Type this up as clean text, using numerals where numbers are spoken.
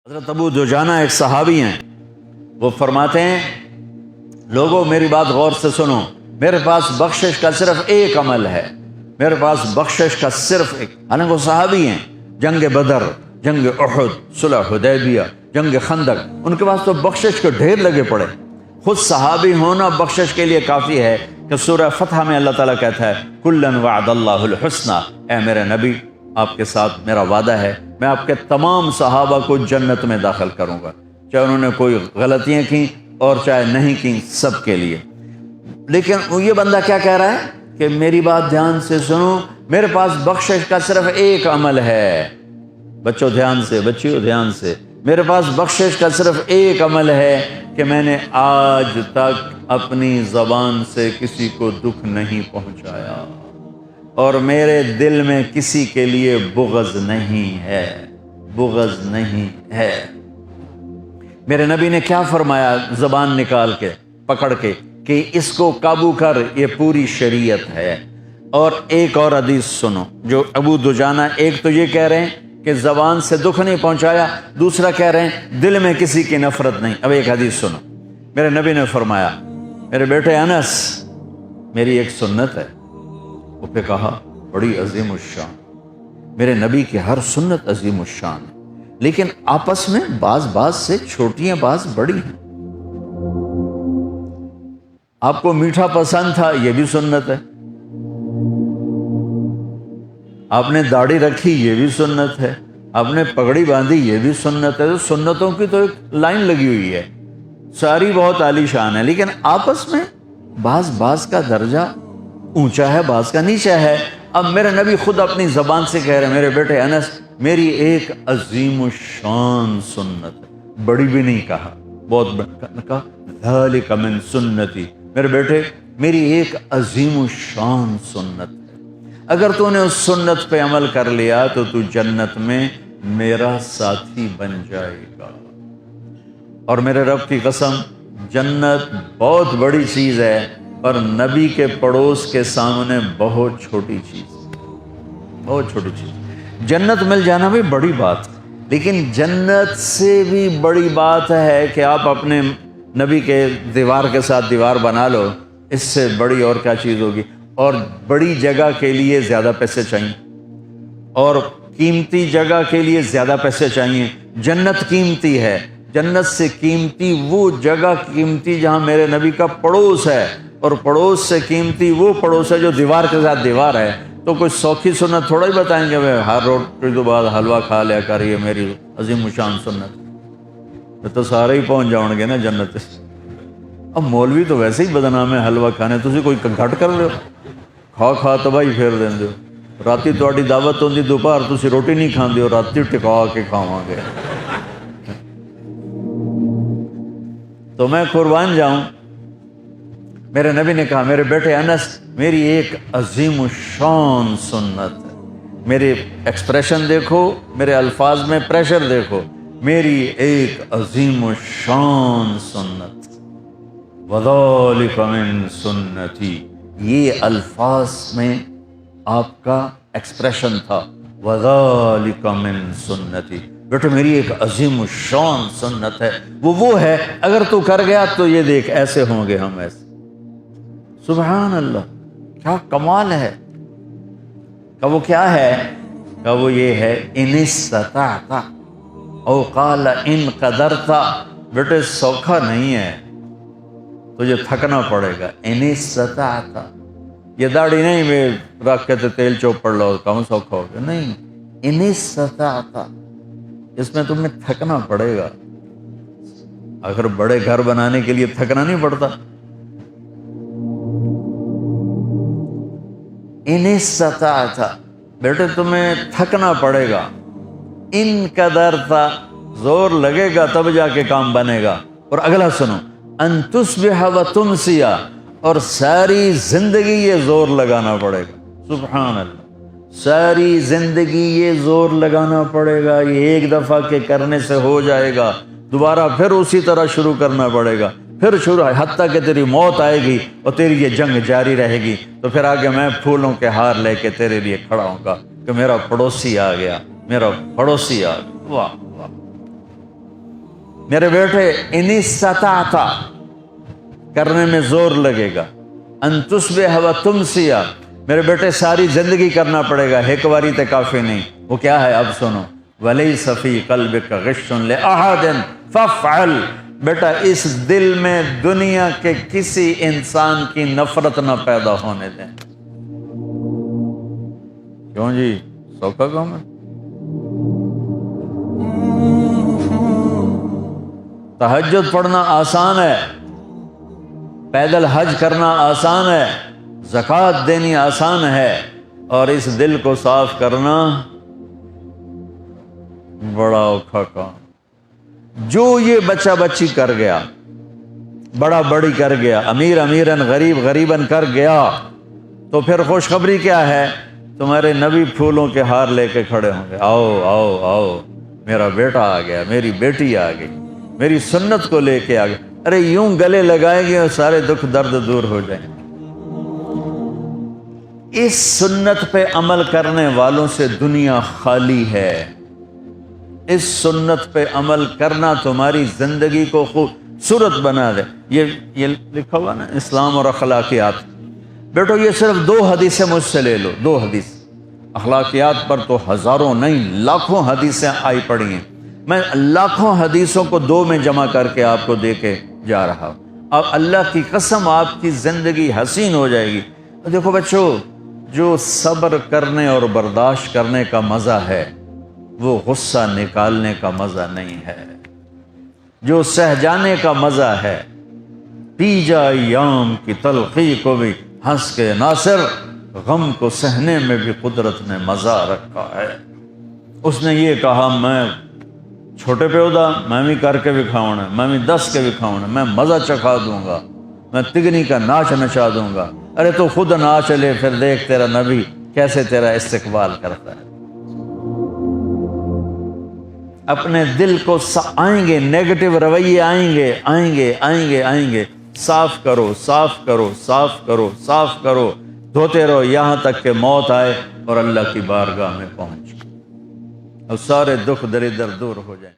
حضرت ابو دجانہ ایک صحابی ہیں، وہ فرماتے ہیں لوگوں میری بات غور سے سنو، میرے پاس بخشش کا صرف ایک عمل ہے، میرے پاس بخشش کا صرف ایک، حالانکہ وہ صحابی ہیں، جنگ بدر، جنگ احد، صلح حدیبیہ، جنگ خندق، ان کے پاس تو بخشش کے ڈھیر لگے پڑے۔ خود صحابی ہونا بخشش کے لیے کافی ہے کہ سورہ فتح میں اللہ تعالیٰ کہتا ہے کلًا وعد اللہ الحسنی، اے میرے نبی آپ کے ساتھ میرا وعدہ ہے میں آپ کے تمام صحابہ کو جنت میں داخل کروں گا، چاہے انہوں نے کوئی غلطیاں کی اور چاہے نہیں کی، سب کے لیے۔ لیکن یہ بندہ کیا کہہ رہا ہے کہ میری بات دھیان سے سنو، میرے پاس بخشش کا صرف ایک عمل ہے۔ بچوں دھیان سے، بچیوں دھیان سے، میرے پاس بخشش کا صرف ایک عمل ہے کہ میں نے آج تک اپنی زبان سے کسی کو دکھ نہیں پہنچایا اور میرے دل میں کسی کے لیے بغض نہیں ہے، بغض نہیں ہے۔ میرے نبی نے کیا فرمایا زبان نکال کے پکڑ کے کہ اس کو قابو کر، یہ پوری شریعت ہے۔ اور ایک اور حدیث سنو جو ابو دجانہ، ایک تو یہ کہہ رہے ہیں کہ زبان سے دکھ نہیں پہنچایا، دوسرا کہہ رہے ہیں دل میں کسی کی نفرت نہیں۔ اب ایک حدیث سنو، میرے نبی نے فرمایا میرے بیٹے انس میری ایک سنت ہے، وہ پہ کہا بڑی عظیم الشان، میرے نبی کی ہر سنت عظیم الشان ہے، لیکن آپس میں بعض سے چھوٹی ہیں، بعض بڑی ہیں۔ آپ کو میٹھا پسند تھا، یہ بھی سنت ہے، آپ نے داڑھی رکھی، یہ بھی سنت ہے، آپ نے پگڑی باندھی، یہ بھی سنت ہے۔ تو سنتوں کی تو ایک لائن لگی ہوئی ہے، ساری بہت عالی شان ہے، لیکن آپس میں بعض کا درجہ اونچا ہے، بعض کا نیچا ہے۔ اب میرے نبی خود اپنی زبان سے کہہ رہے ہیں میرے بیٹے انس میری ایک عظیم الشان سنت ہے، بڑی بھی نہیں کہا، بہت کہا ذالک من سنتی، میرے بیٹے میری ایک عظیم الشان سنت ہے، اگر تو نے اس سنت پہ عمل کر لیا تو تو جنت میں میرا ساتھی بن جائے گا۔ اور میرے رب کی قسم جنت بہت بڑی چیز ہے اور نبی کے پڑوس کے سامنے بہت چھوٹی چیز، بہت چھوٹی چیز۔ جنت مل جانا بھی بڑی بات، لیکن جنت سے بھی بڑی بات ہے کہ آپ اپنے نبی کے دیوار کے ساتھ دیوار بنا لو، اس سے بڑی اور کیا چیز ہوگی؟ اور بڑی جگہ کے لیے زیادہ پیسے چاہیے اور قیمتی جگہ کے لیے زیادہ پیسے چاہیے۔ جنت قیمتی ہے، جنت سے قیمتی وہ جگہ قیمتی جہاں میرے نبی کا پڑوس ہے، اور پڑوس سے قیمتی وہ پڑوس ہے جو دیوار کے ساتھ دیوار ہے۔ تو کوئی سوکھی سنت تھوڑا ہی بتائیں گے ہر روٹی کے بعد حلوہ کھا لیا کر، یہ میری عظیم الشان سنت، تو سارے ہی پہنچ جاؤ گے نا جنت۔ اب مولوی تو ویسے ہی بدنام ہے حلوہ کھانے، تسی کوئی گھٹ کر لو، کھا تباہی پھیر دیں دو، راتی تہاڈی دعوت ہوندی دوپہر تسی روٹی نہیں کھاندے ہو، راتی ٹکا کے کھاواں گے۔ تو میں قربان جاؤں، میرے نبی نے کہا میرے بیٹے انس میری ایک عظیم الشان سنت ہے، میرے ایکسپریشن دیکھو، میرے الفاظ میں پریشر دیکھو، میری ایک عظیم الشان سنت، وَذَلِكَ مِن سُنَّتِي، یہ الفاظ میں آپ کا ایکسپریشن تھا، وَذَلِكَ مِن سُنَّتِي، بیٹے میری ایک عظیم الشان سنت ہے، وہ ہے اگر تو کر گیا تو یہ دیکھ ایسے ہوں گے ہم، ایسے۔ سبحان اللہ، کیا کمال ہے۔ کہ وہ کیا ہے؟ کہ وہ یہ ہے ان استطعت او قال ان قدرت، بیٹے سوکھا نہیں ہے، تجھے تھکنا پڑے گا۔ ان استطعت، یہ داڑھی نہیں میں رکھ کے تیل چوپڑ لو کہوں سوکھا ہو گیا، نہیں، ان استطعت، اس میں تمہیں تھکنا پڑے گا۔ اگر بڑے گھر بنانے کے لیے تھکنا نہیں پڑتا؟ ان استطعت، بیٹے تمہیں تھکنا پڑے گا، ان قدرت، زور لگے گا تب جا کے کام بنے گا۔ اور اگلا سنو، ان تصبح و تمسی، اور ساری زندگی یہ زور لگانا پڑے گا۔ سبحان اللہ، ساری زندگی یہ زور لگانا پڑے گا، یہ ایک دفعہ کے کرنے سے ہو جائے گا، دوبارہ پھر اسی طرح شروع کرنا پڑے گا، پھر شروع، حتیٰ کہ تیری موت آئے گی اور تیری یہ جنگ جاری رہے گی، تو پھر آگے میں پھولوں کے ہار لے کے تیرے لیے کھڑا ہوں گا کہ میرا پڑوسی آ گیا، میرا پڑوسی آ گیا۔ واہ واہ، میرے بیٹے ان استطعت کرنے میں زور لگے گا، ان تصبح و تمسی، میرے بیٹے ساری زندگی کرنا پڑے گا، ایک باری تے کافی نہیں۔ وہ کیا ہے؟ اب سنو، وَلَيْسَ فِي قَلْبِكَ غِشٌّ لِأَحَدٍ فَافْعَلْ، بیٹا اس دل میں دنیا کے کسی انسان کی نفرت نہ پیدا ہونے دیں۔ کیوں جی؟ سوکھا کام ہے؟ تہجد پڑھنا آسان ہے، پیدل حج کرنا آسان ہے، زکوٰۃ دینی آسان ہے، اور اس دل کو صاف کرنا بڑا اوکھا کام۔ جو یہ بچہ بچی کر گیا، بڑا بڑی کر گیا، امیر امیرن غریب غریبن کر گیا، تو پھر خوشخبری کیا ہے؟ تمہارے نبی پھولوں کے ہار لے کے کھڑے ہوں گے، آؤ آؤ آؤ میرا بیٹا آ گیا، میری بیٹی آ گئی، میری سنت کو لے کے آ گیا۔ ارے یوں گلے لگائیں گے اور سارے دکھ درد دور ہو جائیں گے۔ اس سنت پہ عمل کرنے والوں سے دنیا خالی ہے۔ اس سنت پہ عمل کرنا تمہاری زندگی کو خوبصورت بنا دے۔ یہ لکھا ہوا نا اسلام اور اخلاقیات، بیٹو یہ صرف 2 حدیثیں مجھ سے لے لو، 2 حدیث۔ اخلاقیات پر تو ہزاروں نہیں لاکھوں حدیثیں آئی پڑی ہیں، میں لاکھوں حدیثوں کو 2 میں جمع کر کے آپ کو دے کے جا رہا ہوں۔ اب اللہ کی قسم آپ کی زندگی حسین ہو جائے گی۔ دیکھو بچوں، جو صبر کرنے اور برداشت کرنے کا مزہ ہے وہ غصہ نکالنے کا مزہ نہیں ہے۔ جو سہ جانے کا مزہ ہے، پی جا ایام کی تلخی کو بھی ہنس کے ناصر، غم کو سہنے میں بھی قدرت نے مزہ رکھا ہے۔ اس نے یہ کہا میں چھوٹے پہ ہودا، میں بھی کر کے دکھاؤں، میں بھی دس کے دکھاؤں، میں مزہ چکھا دوں گا، میں تگنی کا ناچ نچا دوں گا۔ ارے تو خود ناچ لے، پھر دیکھ تیرا نبی کیسے تیرا استقبال کرتا ہے۔ اپنے دل کو آئیں گے نیگیٹو رویے، آئیں گے آئیں گے آئیں گے آئیں گے، صاف کرو صاف کرو صاف کرو صاف کرو، دھوتے رہو یہاں تک کہ موت آئے اور اللہ کی بارگاہ میں پہنچ اور سارے دکھ دریدر دور ہو جائیں۔